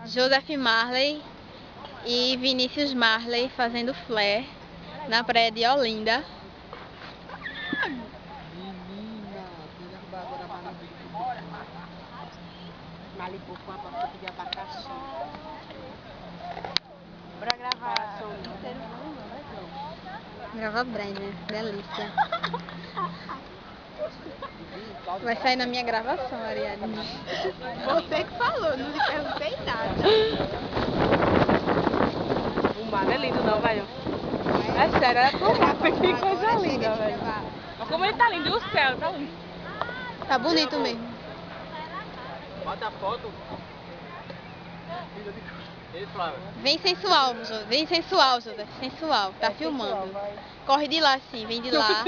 Joseph Marley e Vinícius Marley fazendo flare na praia de Olinda. Menina, tem que derrubar agora a Malibu com a boca de abacaxi. Bora gravar inteiro. Grava bem, né? Delícia. Vai sair na minha gravação, Ariadne. Você que falou, não lhe perguntei nada. O mar não é lindo não, velho. É sério, é pro mar. Que coisa linda, velho. Como ele tá lindo, e o céu tá lindo. Tá bonito mesmo. Bota a foto. Vem sensual, José. Vem sensual, José. Sensual. Tá filmando. Corre de lá, sim. Vem de lá.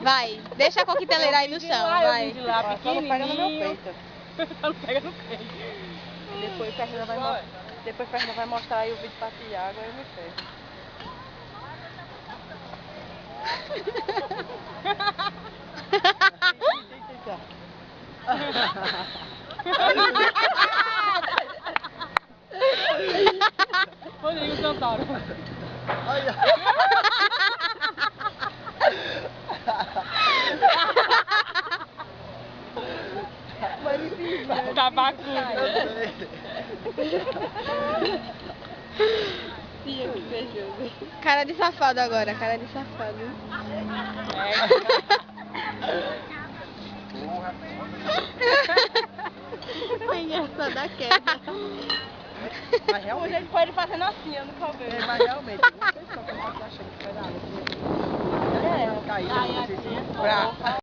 Vai. Deixa a coqueteleira aí no chão. Vai. De lá, só não pega no meu peito. Só não pega no peito. Depois a Fernanda vai mostrar aí o vídeo pra Tiago, aí eu me ferro. Rodrigo Santoro. Olha. Tabacudo. Cara de safado agora, cara de safado. Foi engraçado a queda. Mas realmente ele pode fazendo assim, eu nunca vi. Mas realmente, não sei se eu tô achando que foi da água. É, cair, pra